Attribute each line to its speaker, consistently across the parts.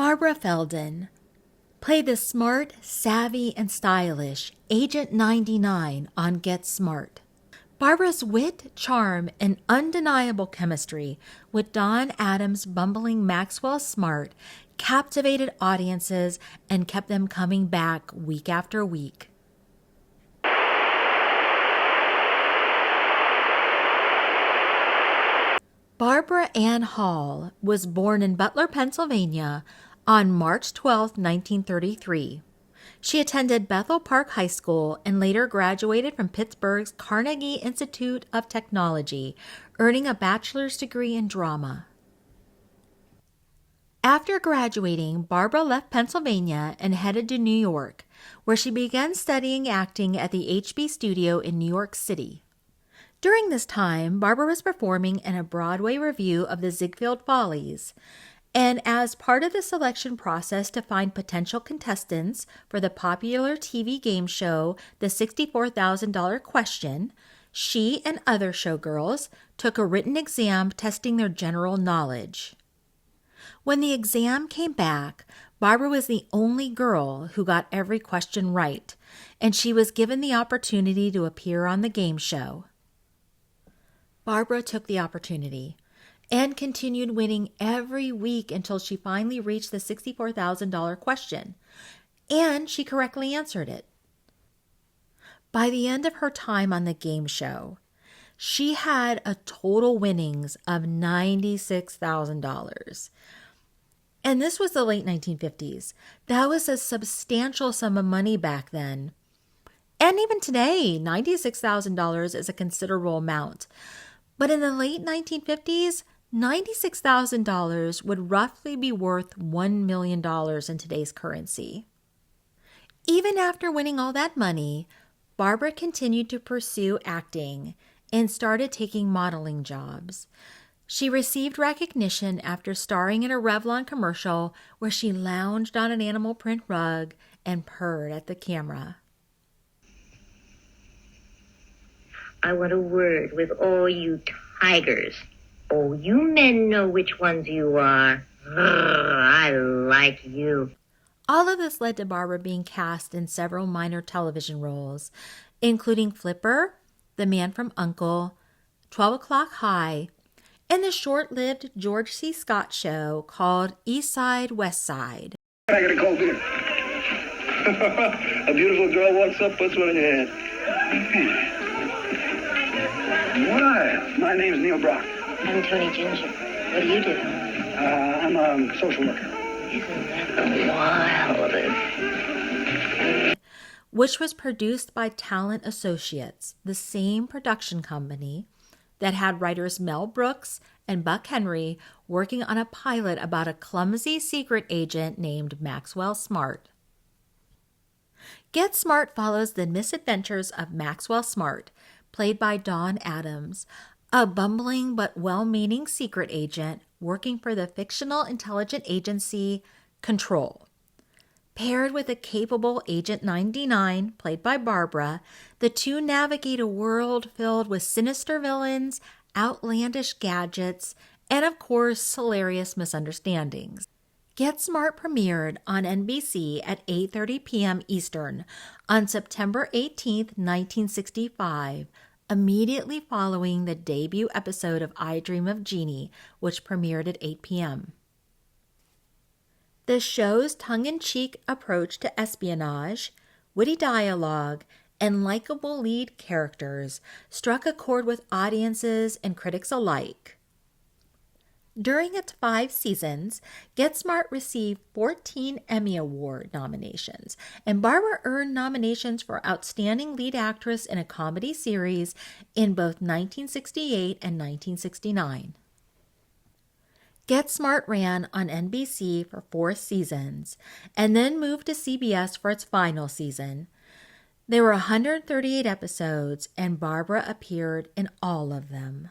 Speaker 1: Barbara Feldon played the smart, savvy, and stylish Agent 99 on Get Smart. Barbara's wit, charm, and undeniable chemistry with Don Adams' bumbling Maxwell Smart captivated audiences and kept them coming back week after week. Barbara Ann Hall was born in Butler, Pennsylvania on March 12, 1933. She attended Bethel Park High School and later graduated from Pittsburgh's Carnegie Institute of Technology, earning a bachelor's degree in drama. After graduating, Barbara left Pennsylvania and headed to New York, where she began studying acting at the HB Studio in New York City. During this time, Barbara was performing in a Broadway review of the Ziegfeld Follies, and as part of the selection process to find potential contestants for the popular TV game show The $64,000 Question, she and other showgirls took a written exam testing their general knowledge. When the exam came back, Barbara was the only girl who got every question right, and she was given the opportunity to appear on the game show. Barbara took the opportunity and continued winning every week until she finally reached the $64,000 question, and she correctly answered it. By the end of her time on the game show, she had a total winnings of $96,000. And this was the late 1950s. That was a substantial sum of money back then. And even today, $96,000 is a considerable amount. But in the late 1950s, $96,000 would roughly be worth $1 million in today's currency. Even after winning all that money, Barbara continued to pursue acting and started taking modeling jobs. She received recognition after starring in a Revlon commercial where she lounged on an animal print rug and purred at the camera.
Speaker 2: I want a word with all you tigers. Oh, you men know which ones you are. I like you.
Speaker 1: All of this led to Barbara being cast in several minor television roles, including Flipper, The Man from U.N.C.L.E., 12 O'Clock High, and the short-lived George C. Scott show called East Side, West Side.
Speaker 3: I got a cold beer. A beautiful girl walks up, puts one in your hand. Why? My name's Neil Brock.
Speaker 2: I'm Tony Ginger. What do you do?
Speaker 3: I'm a social worker.
Speaker 2: Isn't that the wildest?
Speaker 1: Which was produced by Talent Associates, the same production company that had writers Mel Brooks and Buck Henry working on a pilot about a clumsy secret agent named Maxwell Smart. Get Smart follows the misadventures of Maxwell Smart, played by Don Adams, a bumbling but well-meaning secret agent working for the fictional intelligence agency Control. Paired with a capable Agent 99, played by Barbara, the two navigate a world filled with sinister villains, outlandish gadgets, and of course, hilarious misunderstandings. Get Smart premiered on NBC at 8:30 p.m. Eastern on September 18, 1965, immediately following the debut episode of I Dream of Jeannie, which premiered at 8 p.m. The show's tongue-in-cheek approach to espionage, witty dialogue, and likable lead characters struck a chord with audiences and critics alike. During its 5 seasons, Get Smart received 14 Emmy Award nominations, and Barbara earned nominations for Outstanding Lead Actress in a Comedy Series in both 1968 and 1969. Get Smart ran on NBC for 4 seasons, and then moved to CBS for its final season. There were 138 episodes, and Barbara appeared in all of them.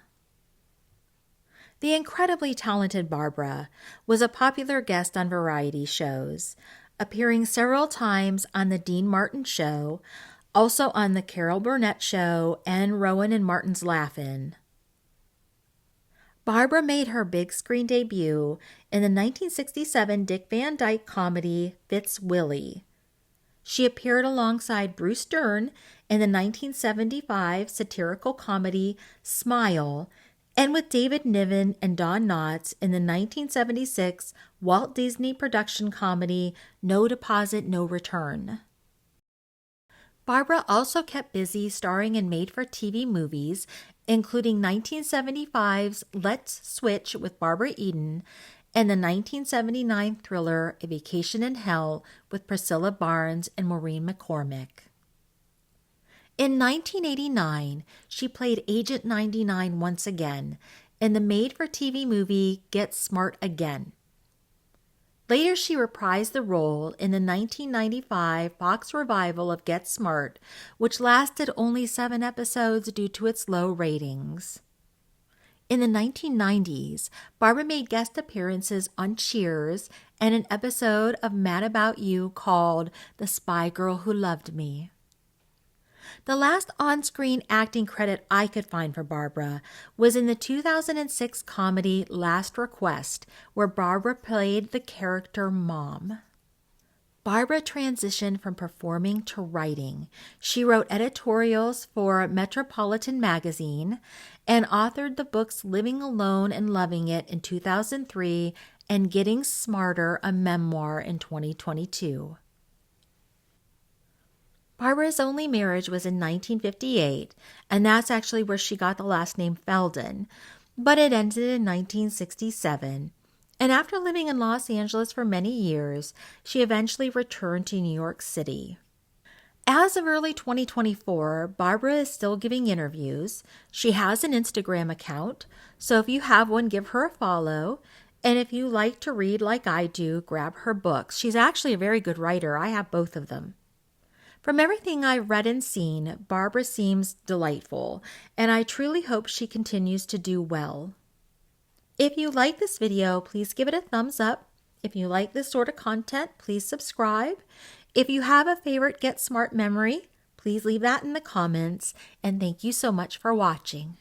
Speaker 1: The incredibly talented Barbara was a popular guest on variety shows, appearing several times on The Dean Martin Show, also on The Carol Burnett Show and Rowan and Martin's Laugh-In. Barbara made her big screen debut in the 1967 Dick Van Dyke comedy Fitz Willie. She appeared alongside Bruce Dern in the 1975 satirical comedy Smile, and with David Niven and Don Knotts in the 1976 Walt Disney production comedy No Deposit, No Return. Barbara also kept busy starring in made-for-TV movies, including 1975's Let's Switch with Barbara Eden and the 1979 thriller A Vacation in Hell with Priscilla Barnes and Maureen McCormick. In 1989, she played Agent 99 once again in the made-for-TV movie Get Smart Again. Later, she reprised the role in the 1995 Fox revival of Get Smart, which lasted only 7 episodes due to its low ratings. In the 1990s, Barbara made guest appearances on Cheers and an episode of Mad About You called The Spy Girl Who Loved Me. The last on-screen acting credit I could find for Barbara was in the 2006 comedy Last Request, where Barbara played the character Mom. Barbara transitioned from performing to writing. She wrote editorials for Metropolitan Magazine and authored the books Living Alone and Loving It in 2003 and Getting Smarter, a memoir, in 2022. Barbara's only marriage was in 1958, and that's actually where she got the last name Feldon, but it ended in 1967. And after living in Los Angeles for many years, she eventually returned to New York City. As of early 2024, Barbara is still giving interviews. She has an Instagram account, so if you have one, give her a follow. And if you like to read like I do, grab her books. She's actually a very good writer. I have both of them. From everything I've read and seen, Barbara seems delightful, and I truly hope she continues to do well. If you like this video, please give it a thumbs up. If you like this sort of content, please subscribe. If you have a favorite Get Smart memory, please leave that in the comments, and thank you so much for watching.